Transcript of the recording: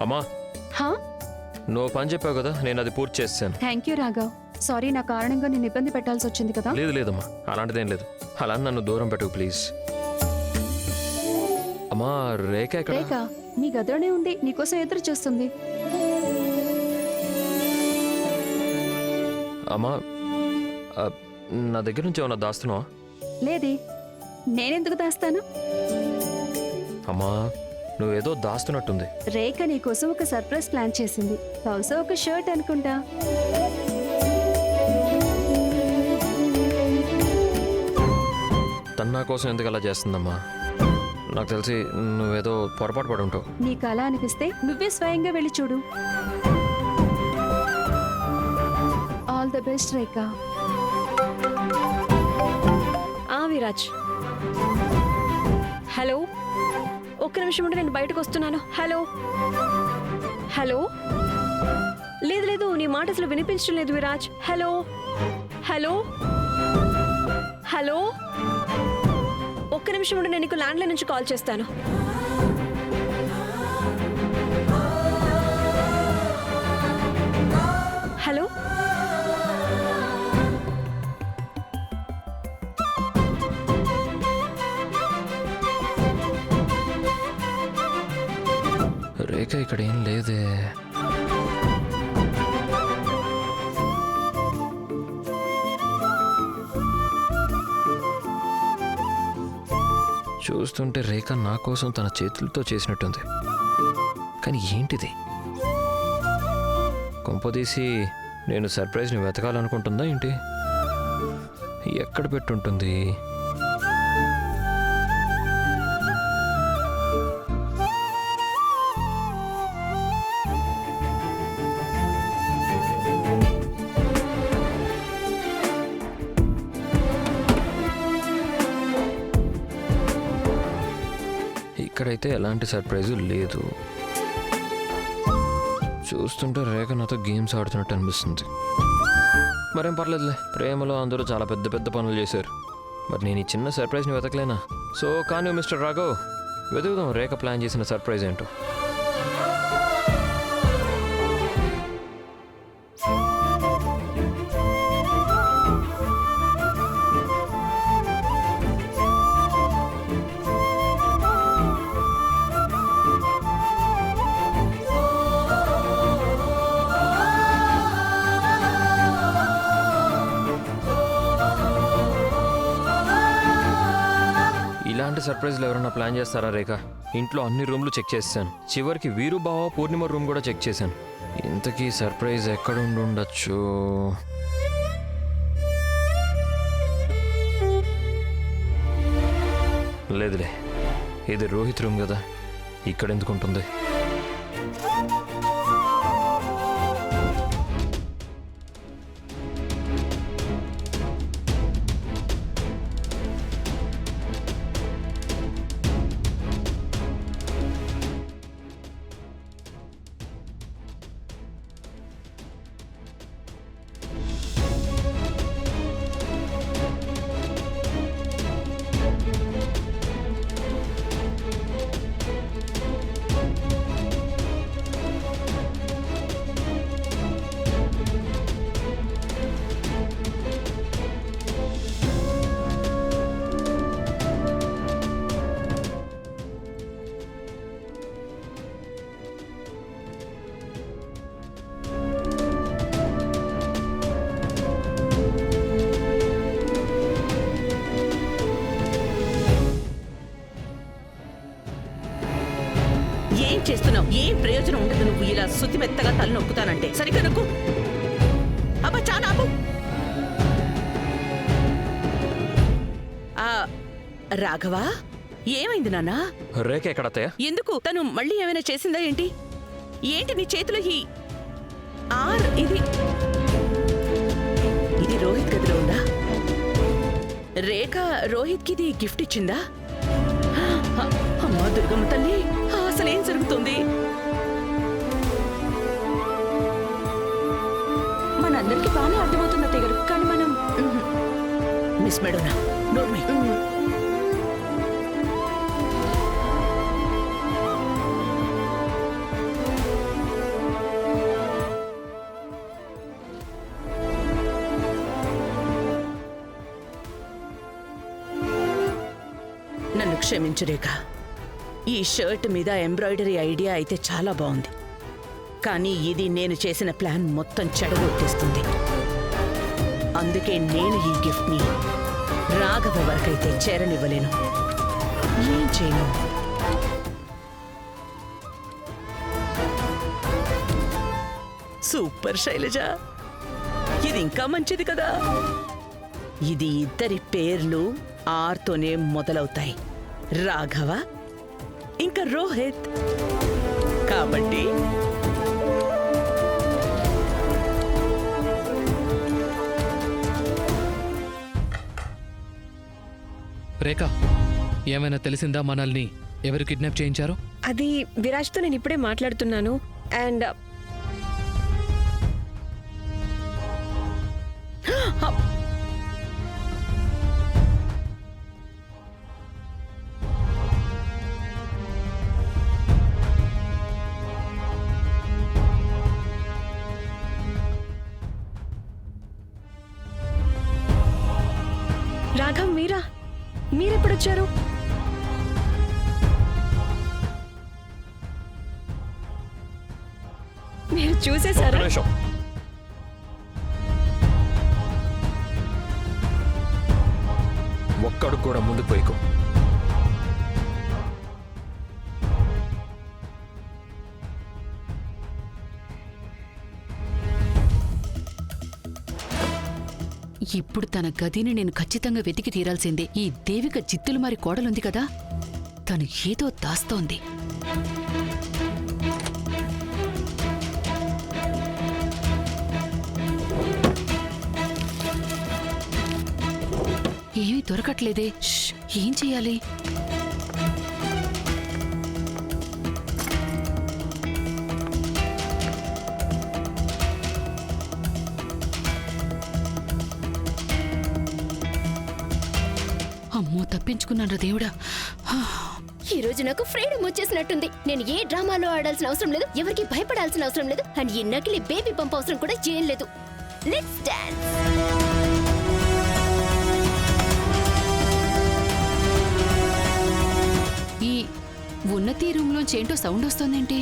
అమ్మా హా? నువ్వు పని చెప్పావు కదా, నేను అది పూర్తి చేశాను. Thank you Raghav. సారీ, నా కారణంగా నేను ఇబ్బంది పెట్టాల్సి వచ్చింది కదా. లేదు లేదమ్మా, అలాంటిదేం లేదు. అలా అని నన్ను దూరం పెట్టు ప్లీజ్. అమ్మా రేఖ ఎక్కడ? రేఖ నీ గదిలోనే ఉంది, నీకోసం ఎదురు చూస్తుంది. అమ్మా నా దగ్గర నుంచి ఏమన్నా దాస్తున్నావా? లేదే, నేనెందుకు దాస్తాను? అమ్మా నువ్వేదో దాస్తున్నట్టుంది. రేఖ నీకోసం ఒక సర్ప్రైజ్ ప్లాన్ చేసింది. బహుశా ఒక షర్ట్ అనుకుంటా. తను నా కోసం ఎందుకు అలా చేస్తుందమ్మా? నాకు తెలిసి నువ్వేదో పొరపాటు పడి ఉంటావు. నీకు అలా అనిపిస్తే నువ్వే స్వయంగా వెళ్ళి చూడు. All the best Rekha. Viraj, hello, ఒక్క నిమిషం ఉంటే నేను బయటకు వస్తున్నాను. హలో హలో, లేదు లేదు, నీ మాట అసలు వినిపించడం లేదు విరాజ్. హలో హలో హలో, ఒక్క నిమిషం ఉంటే నేను నీకు ల్యాండ్లైన్ నుంచి కాల్ చేస్తాను. హలో రేఖ ఇక్కడ ఏం లేదే. చూస్తుంటే రేఖ నా కోసం తన చేతులతో చేసినట్టుంది. కానీ ఏంటిది? కొంపదీసి నేను సర్ప్రైజ్ని వెతకాలనుకుంటుందా ఏంటి? ఎక్కడ పెట్టుంటుంది? ఇక్కడైతే ఎలాంటి సర్ప్రైజు లేదు. చూస్తుంటే రేఖ నాతో గేమ్స్ ఆడుతున్నట్టు అనిపిస్తుంది. మరేం పర్లేదులే, ప్రేమలో అందరూ చాలా పెద్ద పెద్ద పనులు చేశారు. మరి నేను ఈ చిన్న సర్ప్రైజ్ని వెతకలేనా? సో కానీ మిస్టర్ రాఘవ్, వెతుకుదాం రేఖ ప్లాన్ చేసిన సర్ప్రైజ్ ఏంటో. ఇలాంటి సర్ప్రైజ్లు ఎవరైనా ప్లాన్ చేస్తారా రేఖ? ఇంట్లో అన్ని రూమ్లు చెక్ చేశాను. చివరికి వీరు బావ పూర్ణిమ రూమ్ కూడా చెక్ చేశాను. ఇంతకీ సర్ప్రైజ్ ఎక్కడ ఉండొచ్చు? లేదులే, ఇది రోహిత్ రూమ్ కదా, ఇక్కడ ఎందుకు ఉంటుంది? ఏం చేస్తున్నావు? ఏం ప్రయోజనం ఉండదు నువ్వు ఇలా సుత్తిమెత్తగా తల నొక్కుతానంటే. సరిగ్గా నొక్కు. అబ్బా చాలా ఆపు. రాఘవా, ఏమైంది నాన్నా? రేఖ ఎక్కడ అత్తయ్య? ఎందుకు? తను మళ్ళీ ఏమైనా చేసిందా ఏంటి? ఏంటి నీ చేతిలో ఈ ఆర్? ఇది రోహిత్ గదిలో ఉందా? రేఖ రోహిత్కి ఇది గిఫ్ట్ ఇచ్చిందా? అమ్మా దుర్గమ్మ తల్లి, అసలేం జరుగుతుంది? మనందరికీ బాగానే అర్థమవుతుంది అత్తయ్య గారు, కానీ మనం మిస్ మేడోనా నోర్మి. క్షమించు రేఖ. ఈ షర్ట్ మీద ఎంబ్రాయిడరీ ఐడియా అయితే చాలా బాగుంది, కానీ ఇది నేను చేసిన ప్లాన్ మొత్తం చెడగొట్టేస్తుంది. అందుకే నేను ఈ గిఫ్ట్ని రాఘవ వరకైతే చేరనివ్వలేను. ఏం చేయను? సూపర్ శైలజ, ఇది ఇంకా మంచిది కదా. ఇది ఇద్దరి పేర్లు ఆర్తోనే మొదలవుతాయి, రాఘవ ఇంకా రోహిత్. కాబట్టి రేఖ, ఏమైనా తెలిసిందా మనల్ని ఎవరు కిడ్నాప్ చేయించారో? అది విరాజ్తో నేను ఇప్పుడే మాట్లాడుతున్నాను. అండ్ రాఘవ్, మీరెప్పుడొచ్చారు? మీరు చూసేశారా? ఒక్కడు కూడా ముందుకు పోయికో. ఇప్పుడు తన గదిని నేను ఖచ్చితంగా వెతికి తీరాల్సిందే. ఈ దేవిక జిత్తులు మారి కోడలుంది కదా, తను ఏదో దాస్తోంది. ఏమీ దొరకట్లేదే. ష్, ఏం చెయ్యాలి? అమ్మో, తప్పించుకున్నాను దేవుడా. ఈ రోజు నాకు ఫ్రీడమ్ వచ్చేసినట్టుంది. నేను ఏ డ్రామాలో ఆడాల్సిన అవసరం లేదు, ఎవరికి భయపడాల్సిన అవసరం లేదు, అండ్ ఈ నకిలీ బేబీ పంప్ అవసరం కూడా చేయలేదు. Let's dance. ఈ ఉన్నతి రూమ్ లోంచి ఏంటో సౌండ్ వస్తోందేంటి?